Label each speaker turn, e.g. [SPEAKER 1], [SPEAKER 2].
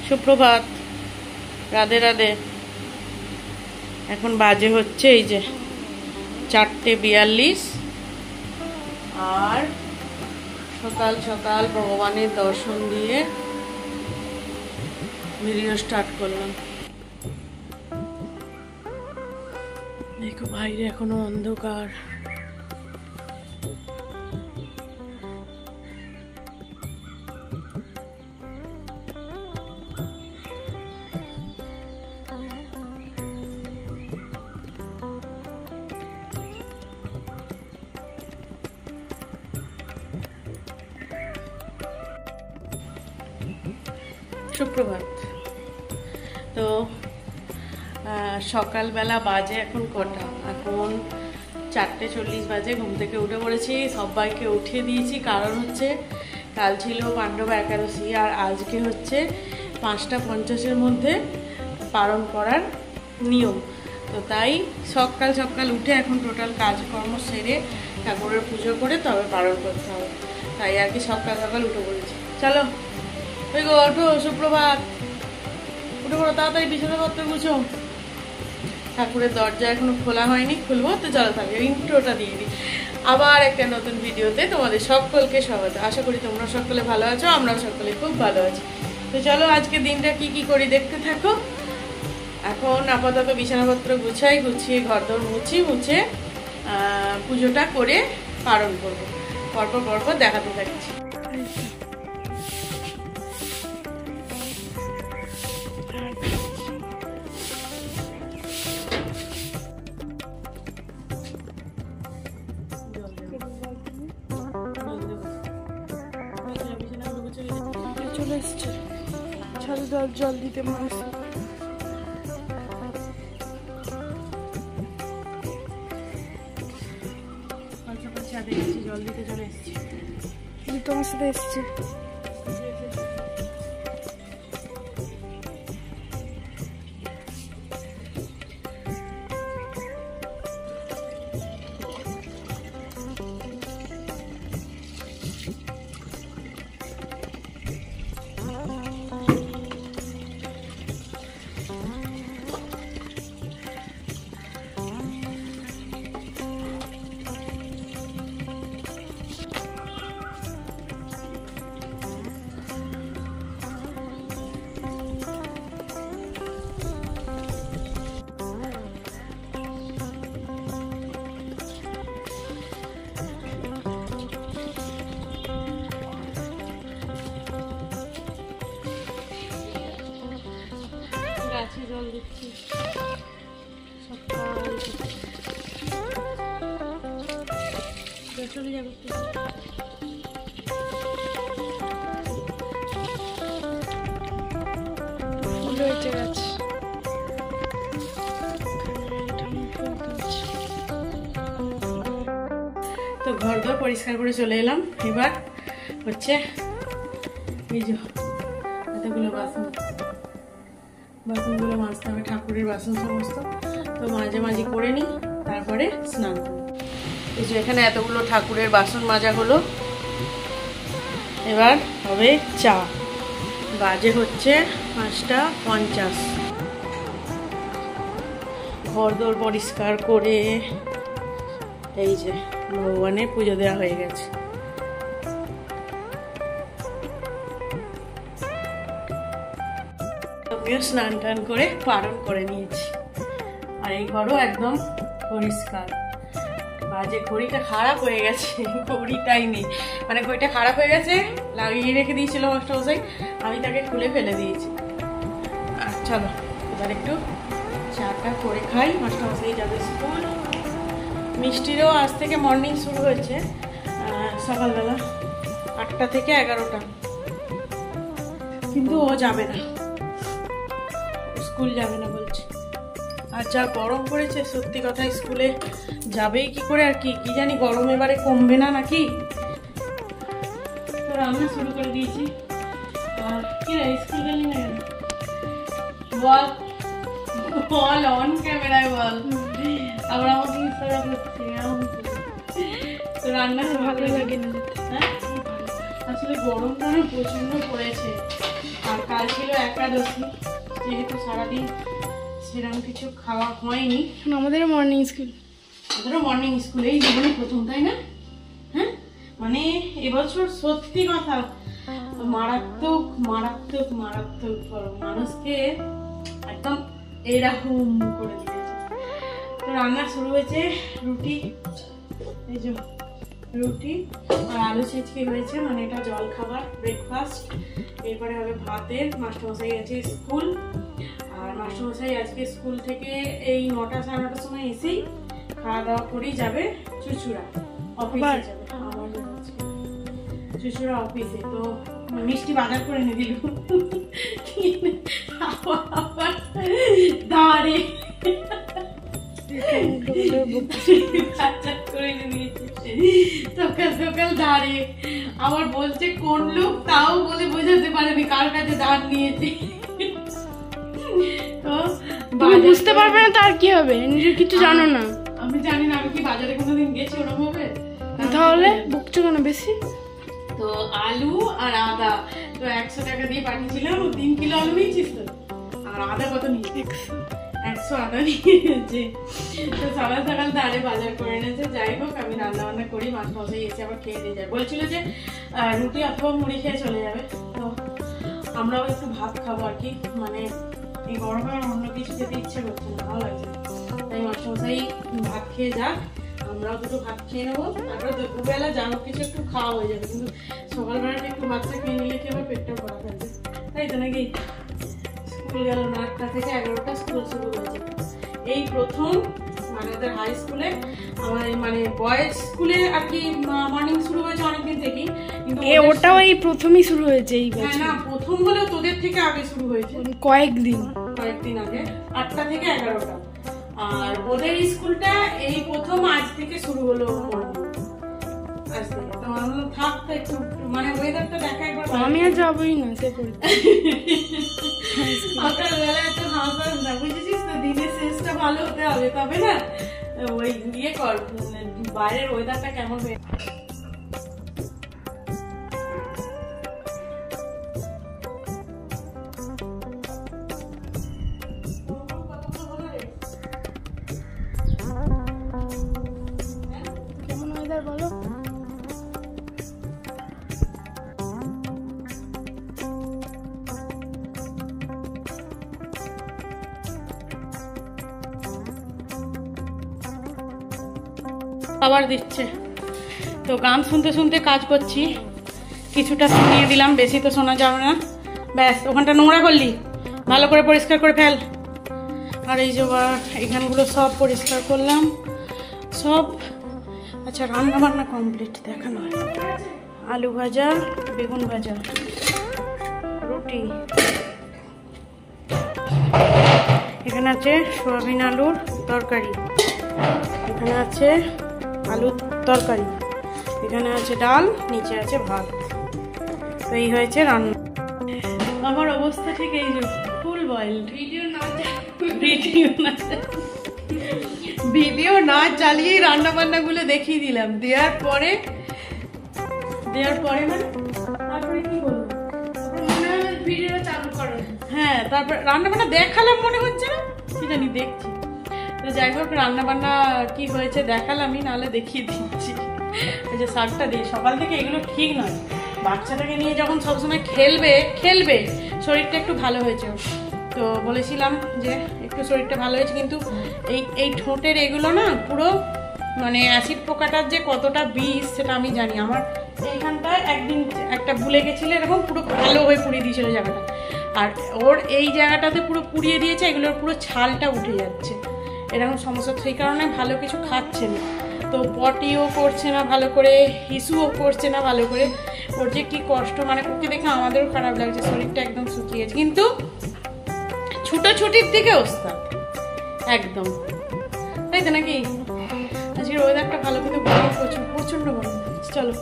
[SPEAKER 1] সুপ্রভাত, রাধে রাধে। এখন বাজে হচ্ছে এই যে 4:42 আর সকাল সকাল ভগবানের দর্শন দিয়ে ভিডিও স্টার্ট করলাম। দেখো বাইরে এখনো অন্ধকার। সুপ্রভাত। তো সকালবেলা বাজে এখন কটা? এখন 4:40 বাজে। ঘুম থেকে উঠে পড়েছি, সবাইকে উঠিয়ে দিয়েছি। কারণ হচ্ছে কাল ছিল পাণ্ডব একাদশী আর আজকে হচ্ছে 5:50-এর মধ্যে পালন করার নিয়ম। তো তাই সকাল সকাল উঠে এখন টোটাল কাজকর্ম সেরে ঠাকুরের পুজো করে তবে পালন করতে হবে। তাই আর কি সকাল সকাল উঠে পড়েছি। চলো ওই গো, ওঠো, সুপ্রভাত, উঠে পড়ো তাড়াতাড়ি, বিছানাপত্র গুছো। ঠাকুরের দরজা এখনো খোলা হয়নি, খুলবো। তো চলো তাহলে ইন্ট্রোটা দিয়ে দিই। আবার একটা নতুন ভিডিওতে তোমাদের সকলকে স্বাগত। আশা করি তোমরা সকলে ভালো আছো, আমরাও সকলে খুব ভালো আছি। তো চলো আজকে দিনটা কি কি করি দেখতে থাকো। এখন আপাতত বিছানাপত্র গুছাই, গুছিয়ে ঘরদোর মুছে পুজোটা করে পালন করবো। পরপর পরপর দেখাতে থাকছি।
[SPEAKER 2] চলে এসছে ছাদে জল দিতে মানুষ।
[SPEAKER 1] জল দিতে চলে এসছি,
[SPEAKER 2] তোমার সাথে এসছে।
[SPEAKER 1] গাছে জল দিচ্ছি সকাল চলে যাবে।
[SPEAKER 2] ফুল হয়েছে গাছ।
[SPEAKER 1] তো ঘর দর পরিষ্কার করে চলে এলাম। এবার হচ্ছে এই যে এতগুলো বাসনগুলো মাজতে হবে, ঠাকুরের বাসন সমস্ত। তো মাঝে মাঝে করে নিই, তারপরে স্নান করি। এই যে এখানে এতগুলো ঠাকুরের বাসন মাজা হলো। এবার হবে চা। বাজে হচ্ছে 5:50। ঘর দর পরিষ্কার করে এই যে ভগবানের পুজো দেওয়া হয়ে গেছে। আমিও স্নান টান করে পালন করে নিয়েছি। আর এই ঘরও একদম পরিষ্কার। বাজে ঘড়িটা খারাপ হয়ে গেছে, ঘড়িটাই নেই, মানে ঘড়িটা খারাপ হয়ে গেছে, লাগিয়ে রেখে দিয়েছিল মাস্টারমশাই, আমি তাকে খুলে ফেলে দিয়েছি। আর চলো এবার একটু চাটা করে খাই। মাস্টারমশাই যাবে স্কুল। মিষ্টিরও আজ থেকে মর্নিং শুরু হয়েছে, সকালবেলা 8টা থেকে 11টা, কিন্তু ও যাবে না, স্কুল যাবে না বলছে। আর যা গরম পড়েছে সত্যি কথা, স্কুলে যাবেই কি করে? আর কি জানি গরম এবারে কমবে না নাকি। তো রান্না শুরু করে দিয়েছি। আর কি রে, স্কুল গেলি না কেন? বল বল, অন ক্যামেরায় বল। আবার আমাকে ইশারা করছে। তো রান্না ভালো লাগে না, হ্যাঁ? আসলে গরমটা না প্রচন্ড পড়েছে। আর কাল ছিল একাদশী, যেহেতু সারাদিন সেরকম কিছু খাওয়া হয়নি।
[SPEAKER 2] আমাদেরও মর্নিং স্কুল,
[SPEAKER 1] ওদেরও মর্নিং স্কুল, এই জীবনে প্রথম, তাই না? হ্যাঁ, মানে এবছর সত্যি কথা মারাত্মক মারাত্মক মারাত্মক গরম, মানুষকে একদম এরকম করে দিয়েছে। তো রান্না শুরু হয়েছে, রুটি, এই যে রুটি আর আলু ছেঁচকি হয়েছে, মানে এটা জল খাবার ব্রেকফাস্ট। এরপরে হবে ভাতের, মাস্টারমশাই আছে স্কুল, আর মাস্টারমশাই আজকে স্কুল থেকে এই 9টা সাড়ে 9টার সময় এসেই খাওয়া দাওয়া করেই যাবে চুচুড়া অফিসে যাবে। আমার চুচুড়া অফিসে, তো মিষ্টি বাজার করে এনে দিল, দাঁড়ে সকাল সকাল দাঁড়ে আমার বলছে কোন লোক তাও বলে বোঝাতে পারেনি কার কাছে দাঁড় নিয়েছে। তো
[SPEAKER 2] বুঝতে পারবে না তার কি হবে, নিজের কিছু জানো না।
[SPEAKER 1] আমি জানি না, আমি কি বাজারে কোনোদিন গেছি ওরকম হবে?
[SPEAKER 2] তাহলে বকছো কেন বেশি?
[SPEAKER 1] তো আলু আর আদা তো 100 টাকা দিয়ে পাঠিয়েছিলাম, 3 কিলো আলু নিয়েছিস তো, আর আদা কত নিয়েছিস? 100 আদা নিয়েছে। তো সকাল সকাল দাঁড়ে বাজার করে এনেছে। যাই হোক, আমি রান্না বান্না করি, মাছ মশাই এসে আবার খেয়ে দিয়ে যায়। বলছিল যে রুটি অথবা মুড়ি খেয়ে চলে যাবে, তো আমরাও একটু ভাত খাবো আর কি, মানে এই গরমে অন্য কিছু খেতে ইচ্ছে করছে না, ভালো লাগছে। তাই মাস্টারমশাই ভাত খেয়ে যাক, আমরাও দুটো ভাত খেয়ে নেবো, তারপরে দুপুরবেলা যা হোক কিছু একটু খাওয়া হয়ে যাবে। কিন্তু সকালবেলাটা একটু বাচ্চা খেয়ে নিলে কি আবার পেটটা ভরা থাকবে, তাই তো নাকি? স্কুল গেল 9টা থেকে 11টা স্কুল শুরু হয়েছে। এই প্রথম মানে ওদের হাই স্কুলে, আমার মানে বয়েজ স্কুলে আর কি মর্নিং শুরু হয়েছে অনেকদিন থেকেই, কিন্তু
[SPEAKER 2] ওটাও এই প্রথমই শুরু হয়েছে এই
[SPEAKER 1] হ্যাঁ
[SPEAKER 2] বছর।
[SPEAKER 1] না, প্রথম হলেও তোদের থেকে আগে শুরু হয়েছে, কয়েকদিন আগে 8টা থেকে 11টা। আর ওদের স্কুলটা এই প্রথম আজ থেকে শুরু হলো মর্নিং, আজ থেকে। তো আমরা থাকতে একটু মানে ওয়েদারটা দেখা একবার,
[SPEAKER 2] আমি আর যাবোই না সে করতে।
[SPEAKER 1] সকালবেলা একটু হাওয়া না, বুঝেছিস তো, দিনের শেষটা ভালো হতে হবে, তবে না ওই ইয়ে কর, বাইরের ওয়েদারটা কেমন হয়ে।
[SPEAKER 2] কেমন ওয়েদার বলো?
[SPEAKER 1] আবার দিচ্ছে, তো গান শুনতে শুনতে কাজ করছি, কিছুটা শুনিয়ে দিলাম, বেশি তো শোনা যাবে না। ব্যাস, ওখানটা নোংরা করলি, ভালো করে পরিষ্কার করে ফেল। আর এই যে এখানগুলো সব পরিষ্কার করলাম সব। আচ্ছা, রান্না বান্না কমপ্লিট, দেখানো হয় আলু ভাজা, বেগুন ভাজা, রুটি, এখানে আছে সোয়াবিন আলুর তরকারি, এখানে আছে আলুর তরকারি, এখানে আছে ডাল, নিচে আছে ভাত। তো এই হয়েছে রান্না। আমার অবস্থা ঠিক এই যে ফুল বয়েল, ভিডিও না চালিয়ে রান্না বান্না গুলো দেখিয়ে দিলাম, দেওয়ার পরে মানে তারপরে কি বলবো, ভিডিওটা চালু করো। হ্যাঁ, তারপর রান্না বান্না দেখালাম, মনে হচ্ছে না কি জানি দেখছি। তো যাই হোক, রান্না বান্না কি হয়েছে দেখালামই, নাহলে দেখিয়ে দিচ্ছি। এই যে শাকটা দিয়ে, সকাল থেকে এগুলো ঠিক নয়, বাচ্চাটাকে নিয়ে যখন সবসময় খেলবে শরীরটা একটু ভালো হয়েছে। তো বলেছিলাম যে একটু শরীরটা ভালো হয়েছে, কিন্তু এই ঠোঁটের এগুলো না পুরো মানে অ্যাসিড পোকাটার যে কতটা বিষ সেটা আমি জানি। আমার এইখানটায় একদিন একটা ভুলে গেছিল, এরকম পুরো ভালো হয়ে পুড়িয়ে দিয়েছিল জায়গাটা, আর ওর এই জায়গাটাতে পুরো পুড়িয়ে দিয়েছে, এগুলোর পুরো ছালটা উঠে যাচ্ছে, এরকম সমস্যা। সেই কারণে ভালো কিছু খাচ্ছে না, তো পটিও করছে না ভালো করে, হিসুও করছে না ভালো করে। ওর যে কি কষ্ট, মানে ওকে দেখে আমাদেরও খারাপ লাগছে, শরীরটা একদম শুকিয়ে গেছে। কিন্তু ছুটোছুটির দিকে ওস্তাদ একদম, তাই তো নাকি? আজকের ওয়েদারটা ভালো, কিন্তু গরম প্রচুর, প্রচন্ড গরম। চলো।